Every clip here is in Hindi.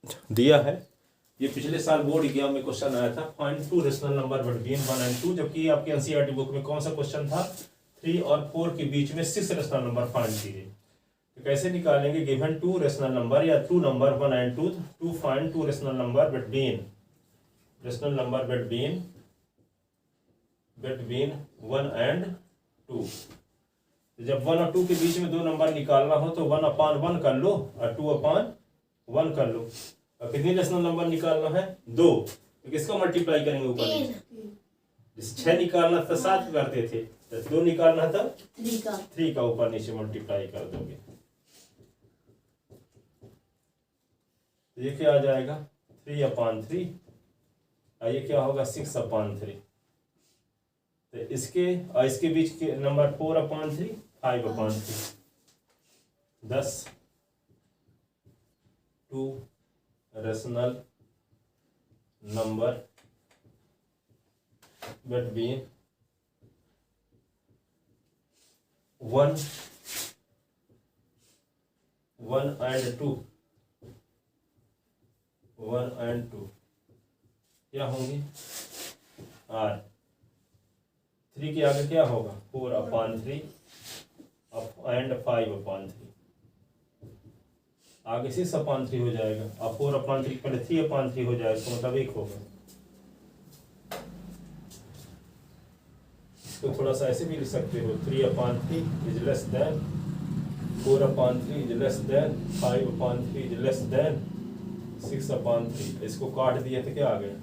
दिया है। ये पिछले साल बोर्ड एग्जाम में क्वेश्चन आया था, find two rational number between 1 and 2, जबकि आपके एनसीईआरटी बुक में कौन सा क्वेश्चन था, 3 और 4 के बीच में 6 रेशनल नंबर फाइंड कीजिए। तो कैसे निकालेंगे, गिवन टू रेशनल नंबर या two number 1 and 2 to find two rational number between 1 and 2। जब 1 और 2 के बीच में दो नंबर निकालना हो तो 1/1 कर लो और 2/1 कर लो। और कितनी रेशनल नंबर निकालना है, 2, तो किसको मल्टीप्लाई करेंगे ऊपर नीचे, 6 निकालना था 7 करते थे, तो 2 निकालना था 3 का ऊपर नीचे मल्टीप्लाई कर दोगे। तो ये क्या आ जाएगा 3/3, और ये क्या होगा 6/3। तो इसके बीच के number 4/3 5/3, 10 two rational number between 1 and 2 क्या होंगे, R 3 के आगे क्या होगा 4/3 एंड 5/3, आगे 6/3 हो जाएगा, और 4/3 पहले 3/3 हो जाएगा, इसका मतलब 1 होगा। इसको थोड़ा सा ऐसे भी लिख सकते हो, 3/3 is less than 4/3 is less than 5/3 is less than 6/3। इसको काट दिया तो क्या आ गया,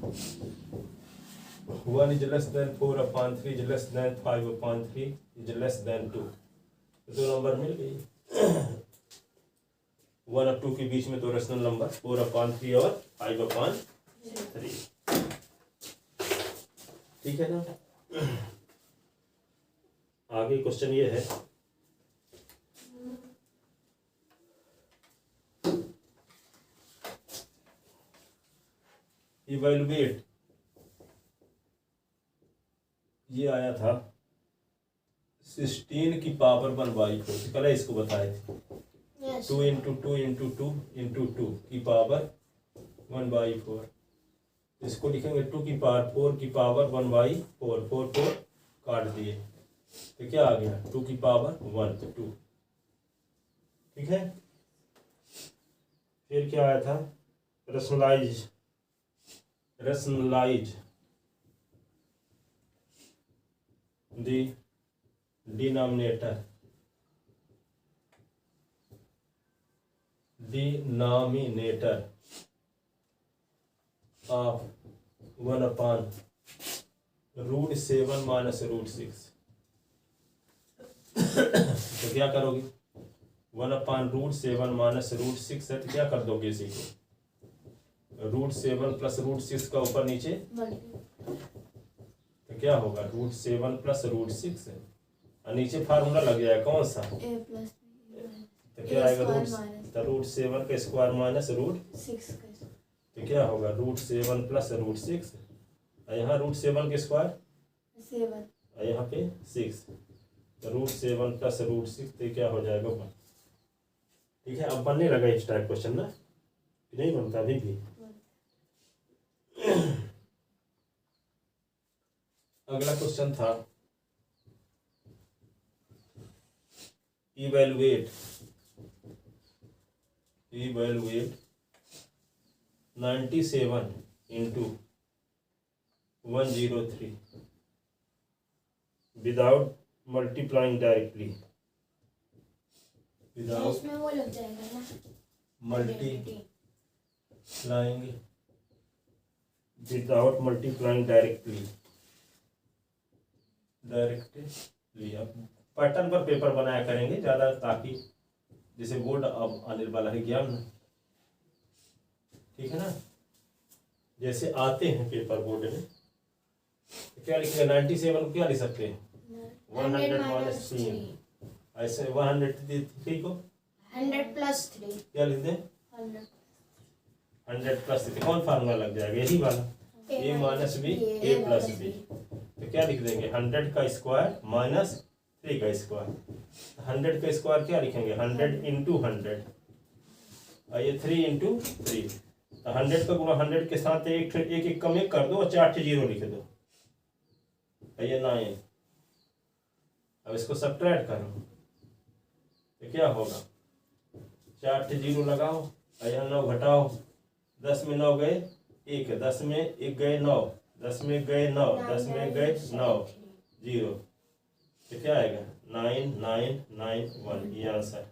1 is less than 4/3 is less than 5/3 is less than 2। दो नंबर मिल गई। 1 और 2 के बीच में दो रेशनल नंबर 4/3 और 5/3। ठीक है ना। आगे क्वेश्चन ये है, इवैल्यूएट, ये आया था 16 की पावर 1/4, कल इसको बताए थे, 2 इंटू 2 इंटू 2 इंटू 2 की पावर 1/4। इसको लिखेंगे 2 की पावर 4 की पावर 1/4, 4 काट दिए तो क्या आ गया 2 की पावर 1 2। ठीक है। फिर क्या आया था, rationalise the denominator of 1/√7 minus √6। तो क्या करोगे, 1/√7 माइनस √6 है तो क्या कर दोगे इसी को, √7 प्लस √6 का ऊपर नीचे, तो क्या होगा √7 प्लस √6 है, और नीचे फार्मूला लग जाएगा कौन सा, तो क्या आएगा √7 का स्क्वायर माइनस √6, तो क्या होगा √7 प्लस √6, और यहाँ √7 के स्क्वायर 7, और यहाँ पे 6, तो √7 प्लस √6 तो क्या हो जाएगा 1। ठीक है। अब बनने लगा इस टाइप क्वेश्चन ना, नहीं बनता अभी भी। अगला क्वेश्चन था, evaluate 97 into 103 without multiplying directly, without वो लग जाएगा ना मल्टीप्लाइंग डायरेक्टली। अब पैटर्न पर पेपर बनाया करेंगे ज़्यादा, ताकि जैसे बोर्ड अब आने वाला है एग्जाम ना, ठीक है ना, जैसे आते हैं पेपर बोर्ड में, तो क्या लिखेंगे 97 को क्या लिख सकते हैं 100 माइनस 3, ऐसे 103 को 100 प्लस 3 क्या लिख दें 100 प्लस 3, कौन फार्मूला लग जाएगा, यही वाला a minus b a plus b. तो क्या लिख देंगे 100 का स्क्वायर माइनस 3 का स्क्वायर, 100 का स्क्वायर क्या लिखेंगे 100 इंटू 100, और ये 3 इंटू 3, तो 100 का गुणा 100 के साथ एक एक कम एक कर दो और 4 0 लिख दो, ये 9। अब इसको सब्ट्रैक्ट करो तो क्या होगा, 4 0 लगाओ, यहाँ 9 घटाओ, 10 में 9 गए 1, 10 में 1 गए 9, 10 में गए 9, 10 में गए 9 0, तो क्या आएगा 9991, ये answer.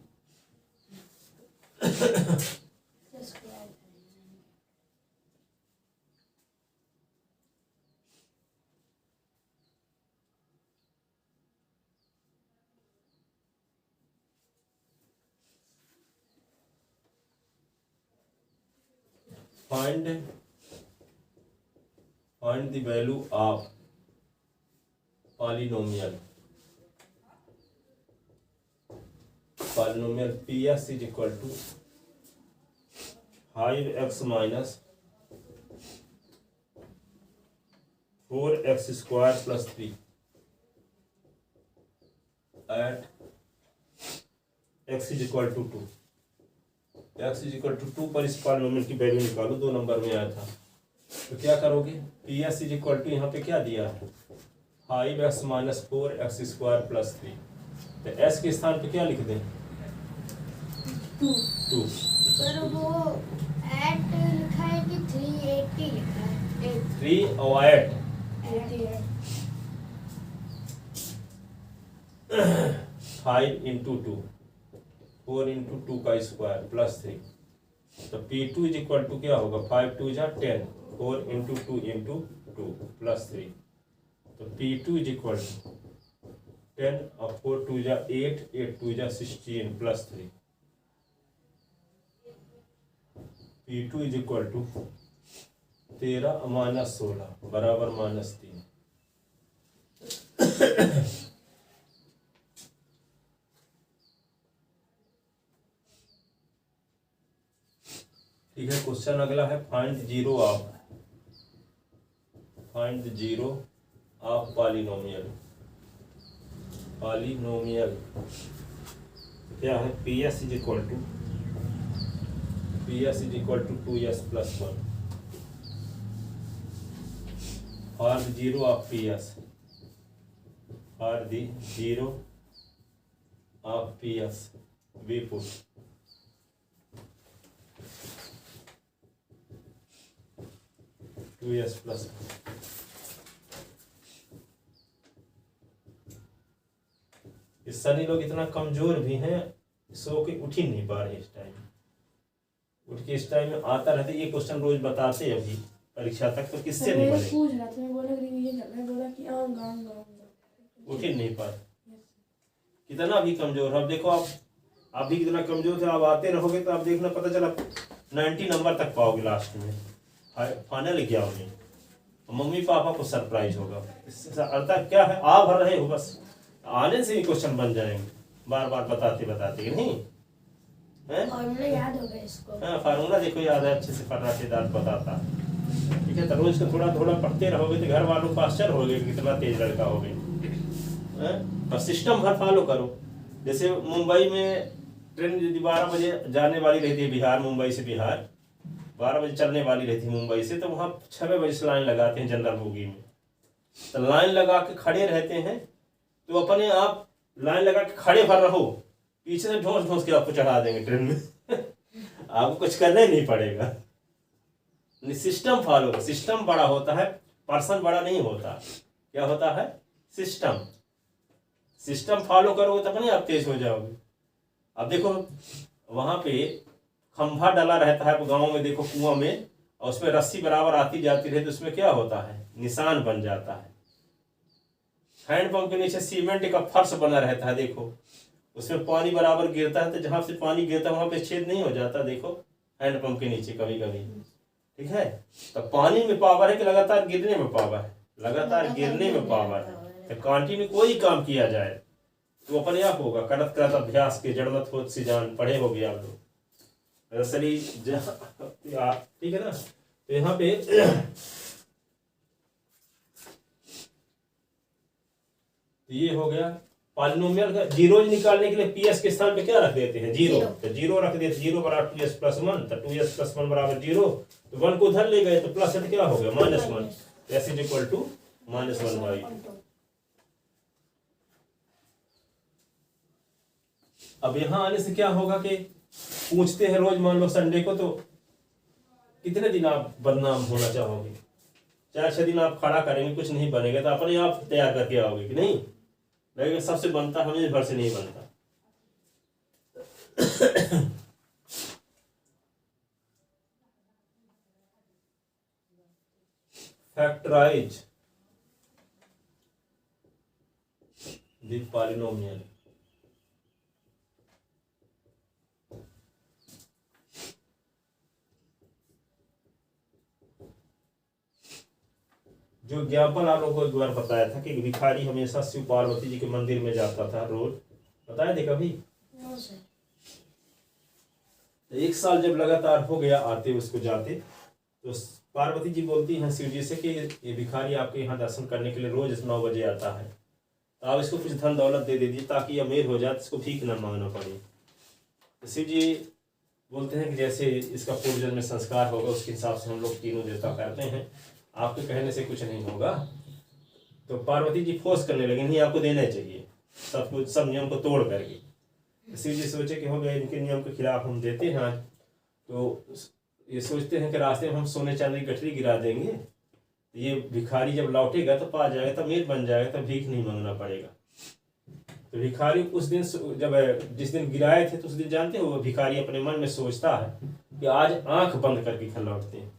Find the value of polynomial PS is equal to 5x minus 4x square plus 3 at x is equal to 2। x is equal to 2 पर इस पॉलिनोमियल की वैल्यू निकालो, 2 नंबर में आया था। तो क्या करोगे, P S is equal to यहाँ पे क्या दिया है 5x minus 4x square plus 3, तो s के स्थान पे क्या लिख दें 2। पर वो 8 लिखा है कि 380 लिखा है, 3 और 8 5 इंटू 2 4 इंटू 2 का स्क्वायर प्लस 3, तो P2 इज इक्वल टू क्या होगा 5 2 जा 10, 4 इंटू 2 इंटू 2 प्लस 3, तो P2 इज इक्वल टू 10 और 4 2 जा 8, 8 2 जा 16 plus 3, P2 is equal to 13 minus 16 बराबर माइनस 3। ठीक है, क्वेश्चन अगला है find the zero of polynomial क्या है PS is equal to 2s plus 1 for the zero of PS we put S plus. इस सनी लोग इतना कमजोर भी हैं, सो के उठ ही नहीं पा रहे इस टाइम, उठ के इस टाइम में आता रहते, ये क्वेश्चन रोज बताते अभी परीक्षा तक, तो किससे नहीं बने, पूछ रहा था, मैं बोला कि रिवीजन करना है, बोला कि आऊंगा उठ ही नहीं पा रहे, कितना भी कमजोर। अब देखो आप भी कितना कमजोर थे, आप आते रहोगे तो आप देखना पता चला 90 नंबर तक पाओगे लास्ट में फाइनल एग्जाम में, मम्मी पापा को सरप्राइज होगा। इससे अर्थ क्या है, आ भर रहे हो बस, आने से ही क्वेश्चन बन जाएंगे, बार बार बताते नहीं है, फॉर्मूला याद होगा इसको। हाँ, फार्मूला देखो याद है अच्छे से, फर्राटेदार बताता। ठीक है, तो रोज को थोड़ा थोड़ा पढ़ते रहोगे तो घर वालों को आश्चर्य होगे कितना तेज लड़का होगे। और सिस्टम भर फॉलो करो, जैसे मुंबई में ट्रेन 12 बजे जाने वाली रहती है बिहार, मुंबई से बिहार 12 बजे चलने वाली रहती है मुंबई से, तो वहाँ 6 बजे से लाइन लगाते हैं जनरल बोगी में, तो लाइन लगा के खड़े रहते हैं, तो अपने आप लाइन लगा के खड़े भर रहो, पीछे से ढोस के आपको चढ़ा देंगे ट्रेन में आपको कुछ करना ही नहीं पड़ेगा। सिस्टम फॉलो करो, सिस्टम बड़ा होता है, पर्सन बड़ा नहीं होता। क्या होता है, सिस्टम फॉलो करोगे तो अपने आप तेज हो जाओगे। अब देखो वहां पे खंभा डाला रहता है गाँव में, देखो कुआं में, और उसमें रस्सी बराबर आती जाती रहती, तो उसमें क्या होता है, निशान बन जाता है। हैंडपंप के नीचे सीमेंट का फर्श बना रहता है, देखो उसमें पानी बराबर गिरता है, तो जहां से पानी गिरता है वहां पे छेद नहीं हो जाता, देखो हैंडपंप के नीचे कभी कभी। ठीक है, तो पानी में पावर है कि लगातार गिरने में पावर है, लगातार गिरने में पावर है। तो कंटिन्यू कोई काम किया जाए तो अपने आप होगा, करत करत अभ्यास के जड़मत होत सी जान, पढ़े हो गया आप लोग रसली। ठीक है ना, तो यहाँ पे ये हो गया पॉलिनोमियल का जीरोज निकालने के लिए पीएस के स्थान पे क्या रख देते हैं? जीरो। तो जीरो रख देते, जीरो बराबर 2s + 1, तो 2s + 1 बराबर 0, तो 1 को उधर ले गए तो प्लस है तो क्या हो गया? -1। s = -1/। अब यहां आने से क्या होगा कि पूछते हैं रोज, मान लो संडे को, तो कितने दिन आप बदनाम होना चाहोगे? 4-6 दिन आप खड़ा करेंगे, कुछ नहीं बनेगा तो अपने आप तैयार करके आओगे कि नहीं? लगेगा सबसे बनता, हमें भर से नहीं बनता। Factorise the polynomial. जो एग्जाम्पल आप लोगों को एक बार बताया था कि भिखारी हमेशा शिव पार्वती जी के मंदिर में जाता था रोज, बताया थे कभी? एक साल जब लगातार हो गया आते उसको जाते, तो पार्वती जी बोलती हैं शिव जी से कि ये भिखारी आपके यहाँ दर्शन करने के लिए रोज 9 बजे आता है, तो आप इसको कुछ धन दौलत दे दीजिए ताकि अमीर हो जाए, इसको भीख न मांगना पड़े। तो शिव जी बोलते हैं कि जैसे इसका पूर्वजन्म में संस्कार होगा उसके हिसाब से हम लोग तीनों देवता करते हैं, आपके कहने से कुछ नहीं होगा। तो पार्वती जी फोर्स करने लगे, नहीं आपको देना चाहिए, सब कुछ, सब नियम को तोड़ करके। शिव जी सोचे कि हो गया, इनके नियम के खिलाफ हम देते हैं, तो ये सोचते हैं कि रास्ते में हम सोने चांदी की गठरी गिरा देंगे, तो ये भिखारी जब लौटेगा तो पा जाएगा, तो अमीर बन जाएगा, तो भीख नहीं मांगना पड़ेगा। तो भिखारी उस दिन जब जिस दिन गिराए थे तो उस दिन जानते हो, भिखारी अपने मन में सोचता है कि आज आंख बंद करके घर लौटते हैं,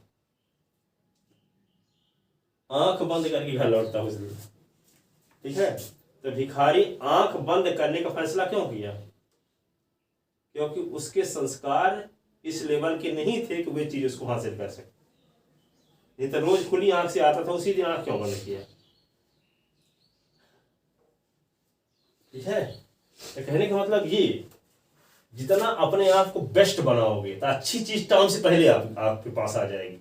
आंख बंद करके घर लौटता उस दिन, ठीक है। तो भिखारी आंख बंद करने का फैसला क्यों किया? क्योंकि उसके संस्कार इस लेवल के नहीं थे कि वे चीज उसको हासिल कर सके। नहीं तो रोज खुली आंख से आता था, उसी दिन आंख क्यों बंद किया? ठीक है। तो कहने का मतलब ये, जितना अपने आप को बेस्ट बनाओगे तो अच्छी चीज टाइम से पहले आपके पास आ जाएगी,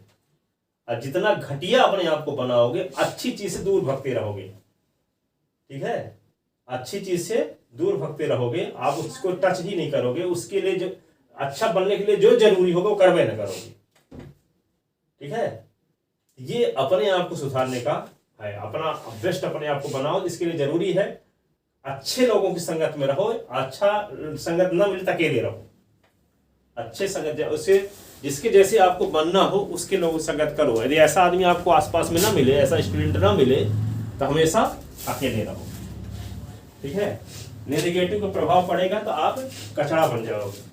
और जितना घटिया अपने आप को बनाओगे अच्छी चीज से दूर भगते रहोगे, ठीक है। अच्छी चीज से दूर भगते रहोगे, आप उसको टच ही नहीं करोगे, उसके लिए जो अच्छा बनने के लिए जो जरूरी होगा वो करवे ना करोगे, ठीक है। ये अपने आप को सुधारने का है, अपना बेस्ट अपने आप को बनाओ। इसके लिए जरूरी है अच्छे लोगों की संगत में रहो, अच्छा संगत न मिले तो अकेले रहो, अच्छे संगत उसे जिसके जैसे आपको बनना हो उसके लोगों की संगत करो। यदि ऐसा आदमी आपको आसपास में ना मिले, ऐसा स्टूडेंट ना मिले, तो हमेशा अकेले रहो, ठीक है। नेगेटिव का प्रभाव पड़ेगा तो आप कचरा बन जाओगे।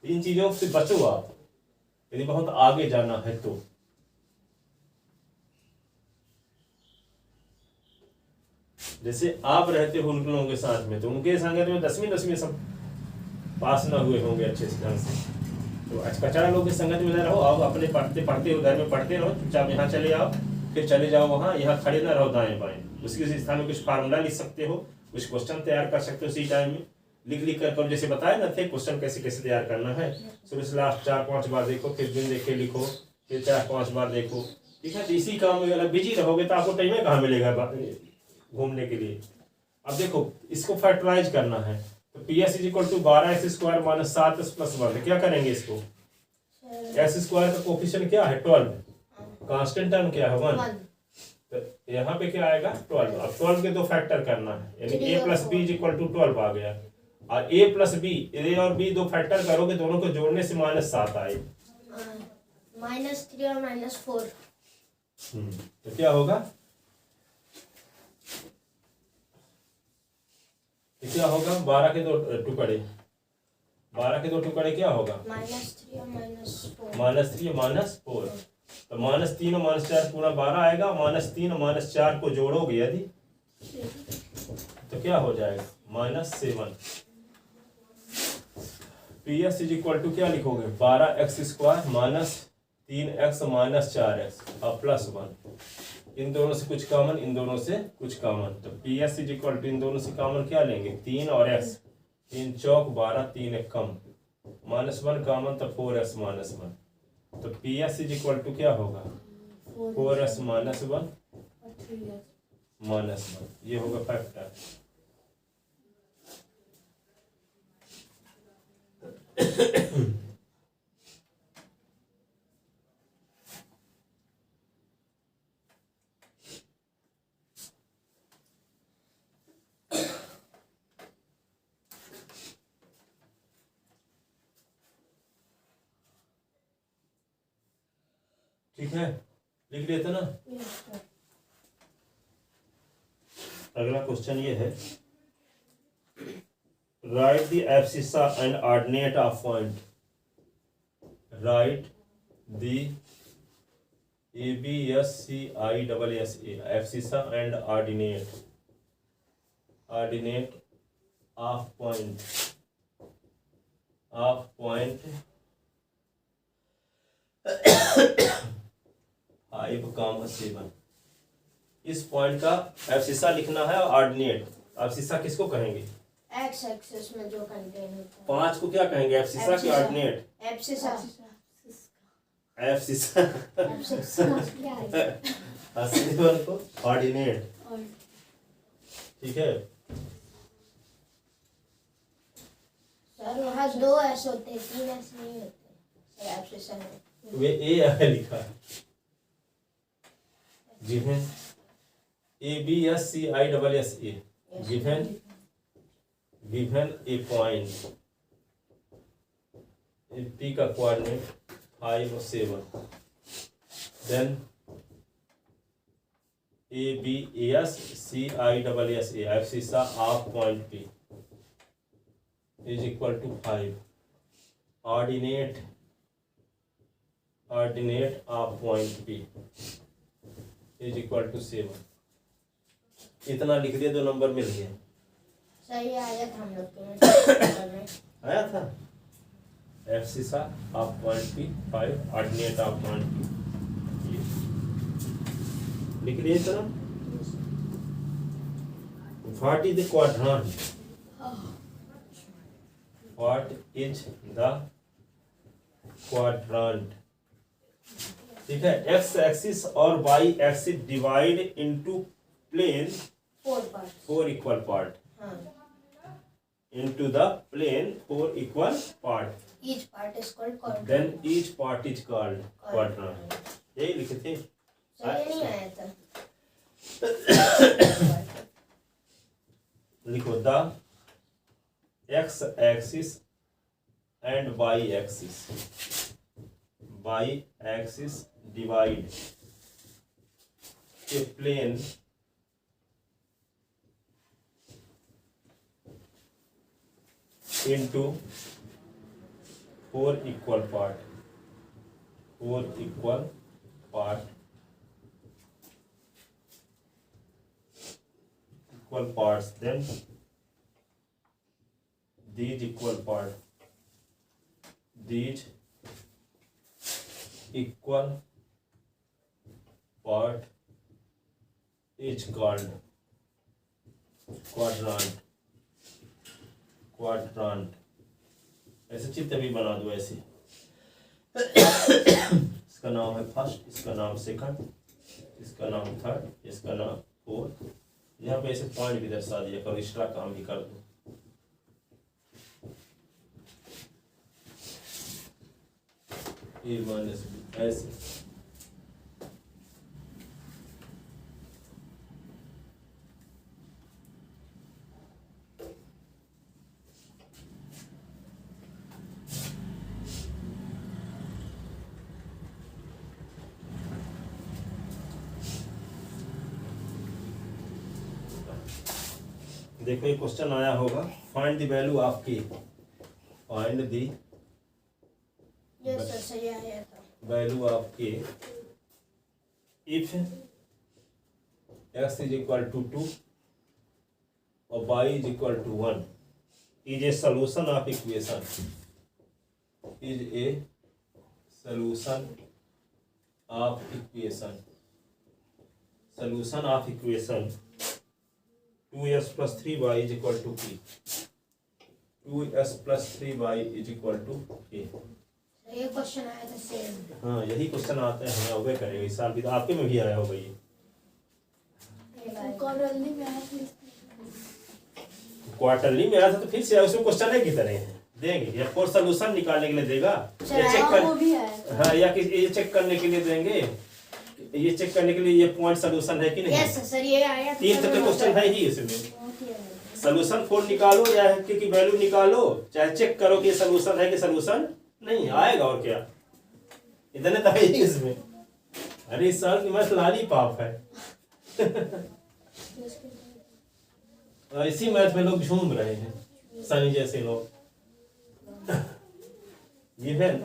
इन चीजों से बचो आप, यदि बहुत आगे जाना है तो। जैसे आप रहते हो उन लोगों के साथ में, तो उनके संगत में 10वीं सब पास ना हुए होंगे अच्छे से ढंग से, तो कचरा लोग की संगत में न रहो। आओ अपने पढ़ते हो, घर में पढ़ते रहो, चुपचाप यहाँ चले आओ, फिर चले जाओ वहाँ, यहाँ खड़े ना रहो दाएं बाएं। उसके स्थान में कुछ फार्मूला लिख सकते हो, कुछ क्वेश्चन तैयार कर सकते हो, उसी टाइम में लिख कर जैसे बताया ना थे क्वेश्चन कैसे कैसे तैयार करना है, शुरू से लास्ट 4-5 बार देखो, फिर दिन देख के लिखो, फिर 4-5 बार देखो, ठीक है। तो इसी काम में अगर बिजी रहोगे तो आपको टाइम कहाँ मिलेगा घूमने के लिए। अब देखो इसको फैक्टराइज करना है, तो PS = 12x² - 7s + 1, क्या करेंगे इसको? s² का कोफिशिएंट क्या है? 12, कांस्टेंट टर्म क्या है? 1। तो यहाँ पे क्या आएगा? 12। अब 12 के 2 फैक्टर करना है, यानी a + b = 12 आ गया। और a + b, a और b 2 फैक्टर करोगे, दोनों को जोड़ने से -7 आए, -3 और -4। तो क्या होगा? क्या होगा? 12 के 2 टुकड़े, 12 के 2 टुकड़े क्या होगा? -3 और -4। -3 और -4, तो -3 और -4 पूरा 12 आएगा। -3 और -4 को जोड़ोगे यदि, तो क्या हो जाएगा? -7। PS = क्या लिखोगे? 12x² - 3x - 4x और +1। इन दोनों से कुछ कॉमन, इन दोनों से कुछ कॉमन, तो PS = इन दोनों से कॉमन क्या लेंगे? 3 और x, 3 चौक 12, 3 एक कम, -1 कॉमन, तो 4x - 1। तो PS = क्या होगा? 4x - 1 3x -1 ये होगा फैक्टर। ठीक है, लिख लेते ना। yes sir अगला क्वेश्चन ये है, right the abscissa and ordinate of point. Right the ABSCISSA abscissa and ordinate of point 5, 7। इस पॉइंट का एब्सिसा लिखना है और ऑर्डिनेट। एब्सिसा किसको कहेंगे? एक्स एक्सिस में जो कंटेन होता 5 को क्या कहेंगे? एब्सिसा की ऑर्डिनेट? है एब्सिसा एब्सिसा क्या है? 7 को ऑर्डिनेट। ठीक है, सर वहाँ 2 एस होते हैं, 3 एस नहीं होते सर एब्सिसा में। वे ए लिखा है given ABSCISSA given a point P का कोऑर्डिनेट 5 और 7, then ABSCISSA abscissa of point P is equal to 5, ordinate of point P is equal to 7। इतना लिख दिया, 2 नंबर मिल गया। सही आया था हम लोग के आया था abscissa of point P 5, ordinate of point P लिख दिया इतना। What is the quadrant? What is the quadrant? ठीक है, x एक्सिस और y axis divide into plane 4 part 4 equal part हाँ into the plane 4 equal part, each part is called quadrant। then each part is called quadrant। यही लिखे थे। सही नहीं आया था। लिखो the x axis and y axis divide a plane into 4 equal parts, then these equal part is called quadrant। ऐसे चित्र भी बना दो ऐसे। इसका नाम है फर्स्ट, इसका नाम सेकंड, इसका नाम थर्ड, इसका नाम फोर्थ। यहाँ पे ऐसे पॉइंट भी दर्शा दिया करो, एक्स्ट्रा काम भी कर दो। A minus B ऐसे। देखो ये क्वेश्चन आया होगा, फाइंड द वैल्यू ऑफ के। फाइंड द यस सर सही आया था। वैल्यू ऑफ के if x is equal to 2 और y is equal to 1 is a solution of equation, is a solution of equation 2s plus 3y is equal to p, 2s plus 3y is equal to k। ये क्वेश्चन आया था सेम। हाँ यही क्वेश्चन आते हैं, हमें अवे करेगा इस साल भी, तो आपके में भी आया होगा ये। क्वार्टरली में आया था। क्वार्टरली में आया था तो फिर से उसमें क्वेश्चन है कितने हैं देंगे या कोई सोल्यूशन निकालने के लिए देगा या चेक वो कर भी है। हाँ या कि ये चेक करने के लिए देंगे ये चेक करने के लिए ये पॉइंट सोल्यूशन है कि नहीं यस सर ये आया था। 3 तक का क्वेश्चन है ही इसमें सोल्यूशन फोर निकालो या की वैल्यू निकालो चाहे चेक करो कि ये सोल्यूशन है कि सोल्यूशन नहीं आएगा और क्या इतने तो है ही इसमें। अरे सर की मैथ लाली पाप है इसी मैथ में लोग झूम रहे हैं सनी जैसे लोग। गिवन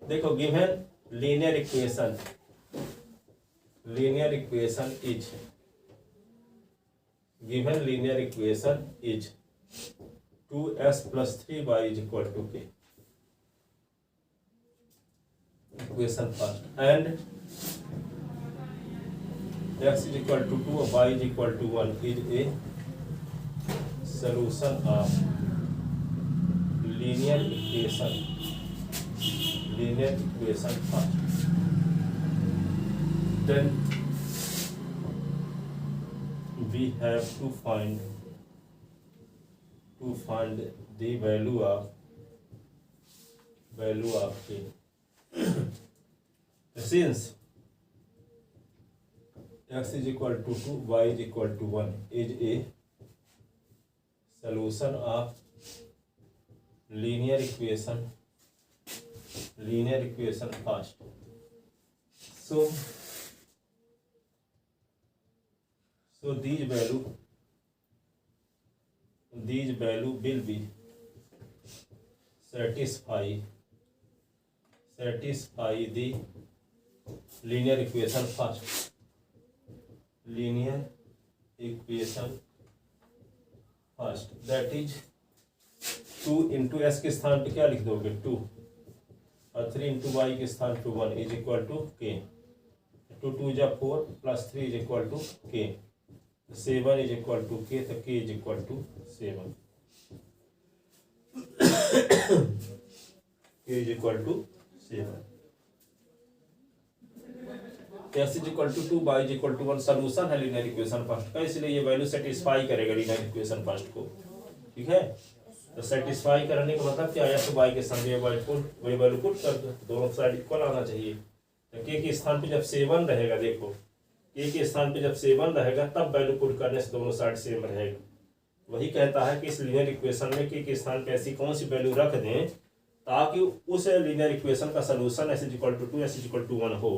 देखो given linear equation is given linear equation is 2s plus 3y is equal to k. Equation first and x is equal to 2 y is equal to 1 is a solution of linear equation first. Then we have to find the value of k. Since x is equal to 2 y is equal to 1 is a solution of linear equation first. So these value will be satisfy the linear equation first. That is 2 into s के स्थान पे क्या लिख दोगे 2 और 3 into y के स्थान पे 1 is equal to k. 2 2 जा 4 plus 3 is equal to k. 7 is equal to k तो k is equal to 7 k is equal to 7 x is equal to 2 y is equal to 1 solution है लीनियर इक्वेशन फर्स्ट का इसलिए ये वैल्यू सेटिस्फाई करेगा लीनियर इक्वेशन फर्स्ट को ठीक है। तो सेटिस्फाई करने का मतलब क्या है तो y के संग ये वैल्यू पुट कर दो दोनों साइड इक्वल आना चाहिए। तो k के स्थान पे जब 7 रहेगा देखो k के स्थान पे जब 7 रहेगा तब वैल्यू पुट करने से दोनों साइड सेम रहेगा। वही कहता है कि इस लीनियर इक्वेशन में k के स्थान पे ऐसी कौन सी वैल्यू रख दें ताकि उस लीनियर इक्वेशन का solution s equal to 2 s equal to 1 हो।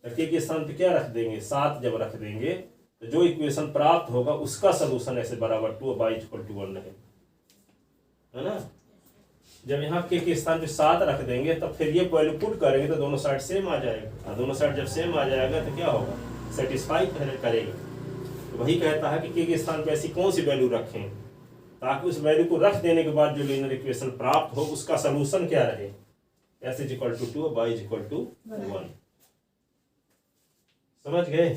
तो k के स्थान पे क्या रख देंगे 7 जब रख देंगे तो जो इक्वेशन प्राप्त होगा उसका सलूशन ऐसे बराबर 2 y इक्वल टू 1 रहेगा है ना। जब यहाँ k के स्थान पे 7 रख देंगे तब फिर ये वैल्यू पुट करेंगे तो दोनों साइड सेम आ जाएगा और दोनों साइड जब सेम आ जाएगा तो क्या होगा सेटिस्फाई करेगा। तो वही कहता है कि k के स्थान पे ऐसी कौन सी वैल्यू रखें ताकि उस वैल्यू को रख देने के बाद जो लीनियर इक्वेशन प्राप्त हो उसका सलूशन क्या रहे s is equal to 2 y is equal to 1। समझ गए।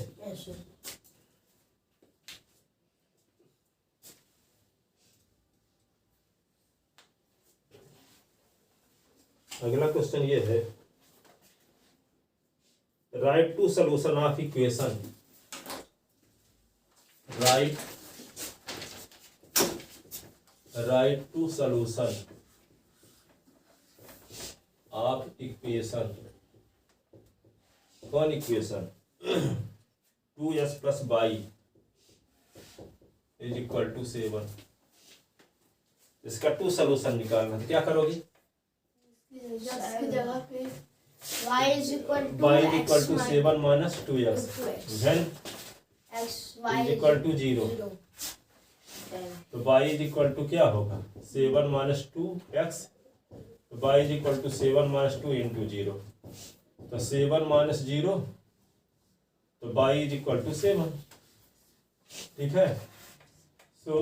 अगला क्वेश्चन ये है write two solution of equation write two solution of equation कौन equation 2s plus y is equal to 7। इसका टू सॉल्यूशन निकालना तो क्या करोगी की जगह पे y is equal to 7 minus 2x then x y is equal to 0 तो y is equal to क्या होगा 7 minus 2x तो y is equal to 7 minus 2 into 0 तो 7 minus 0 तो y is equal to 7 ठीक है। सो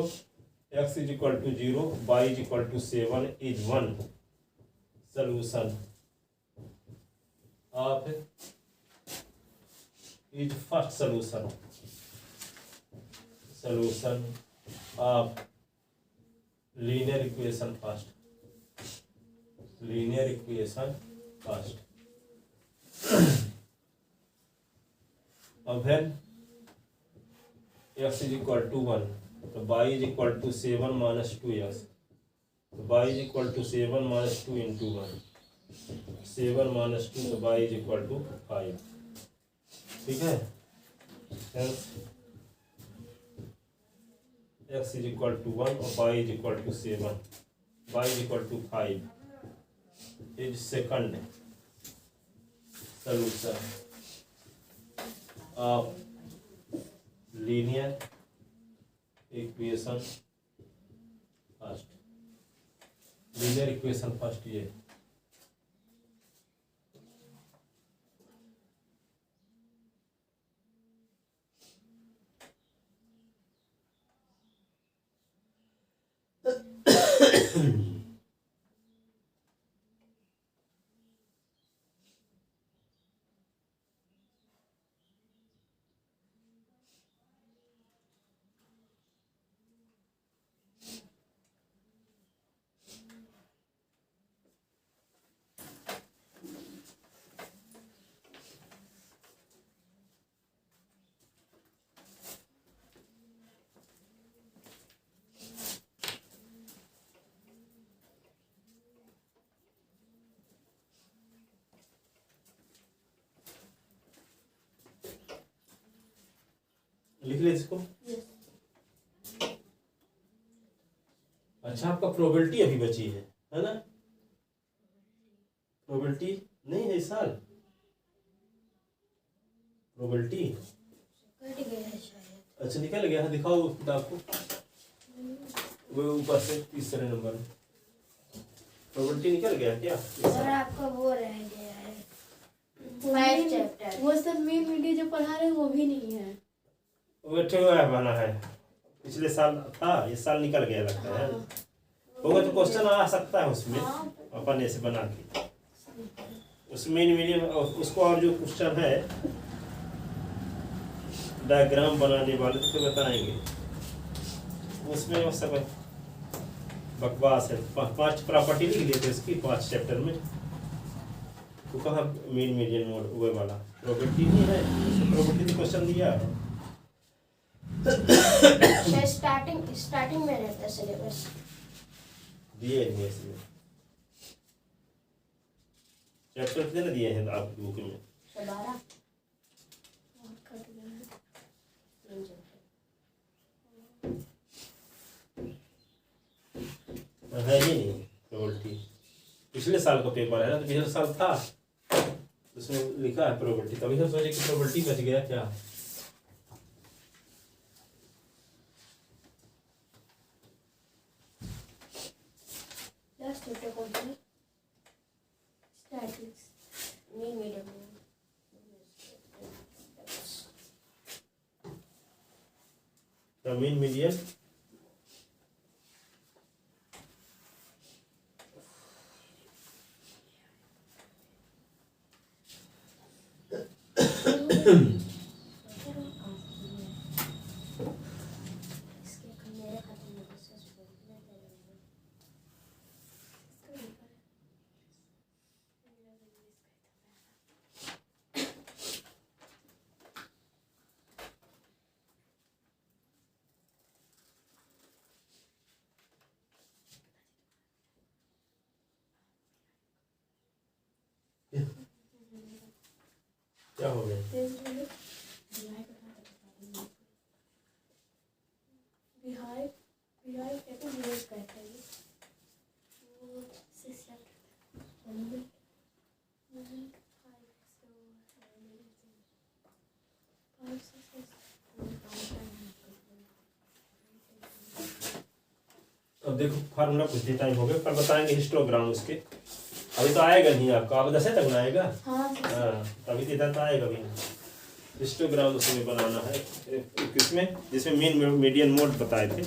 x is equal to 0 y is equal to 7 is 1 solution of is first solution of linear equation first अब है x इज इक्वल टू 1, तो y is equal to 7 minus 2x, तो y is equal to 7 minus 2 into 1, 7 minus 2, तो y इज इक्वल टू 5। ठीक है, x इज इक्वल टू 1 और y is equal to 7, y is equal to 5 is second solution of linear equation first, linear equation first ये लिख ले इसको। अच्छा, आपका प्रोबेबिलिटी अभी बची है ना? प्रोबेबिलिटी नहीं है इस साल, प्रोबेबिलिटी कट गया है शायद। अच्छा निकल गया है, दिखाओ उस किताब को, वो ऊपर से तीसरे नंबर में प्रोबेबिलिटी निकल गया क्या इस और साल? आपका वो रह गया है 5 चैप्टर। वो सर मेन मीडिया जो पढ़ा रहे हैं वो भी नहीं है। बैठे हुआ है बना है, पिछले साल था, इस साल निकल गया लगता है। होगा तो क्वेश्चन आ सकता है उसमें, अपन ऐसे बना के उसमें मीडियम उसको, और जो क्वेश्चन है डायग्राम बनाने वाले तो फिर बताएंगे, उसमें वो सब बकवास है। 5 प्रॉपर्टी लिख लिए थे इसकी 5 चैप्टर में, तो कहाँ मेन मीडियन मोड वो वाला प्रॉपर्टी नहीं है, उसमें प्रॉपर्टी क्वेश्चन दिया है। स्टार्टिंग में रहता है सिलेबस। दिए नहीं इसमें चैप्टर कितने दिए हैं आप बुक में? 12 है ही नहीं प्रोबेबिलिटी। पिछले साल का पेपर है ना, तो पिछले साल था उसमें लिखा है प्रोबेबिलिटी, तभी हम सोचे कि प्रोबेबिलिटी बच गया क्या। लास्ट चैप्टर कौन सा है? Statics main medium. Mean median क्या हो गया? बिहार कहते हैं विलेज कहते हैं। वो 6 चैप्टर अब देखो फार्मूला कुछ भी टाइम हो गया, पर बताएंगे हिस्टोग्राम उसके। अभी तो आएगा नहीं आपका, अब 10 तक ना आएगा। हाँ अभी तो इधर तो आएगा भी नहीं। हिस्टोग्राम उसमें बनाना है किसमें, जिसमें मेन मीडियन मोड बताए थे।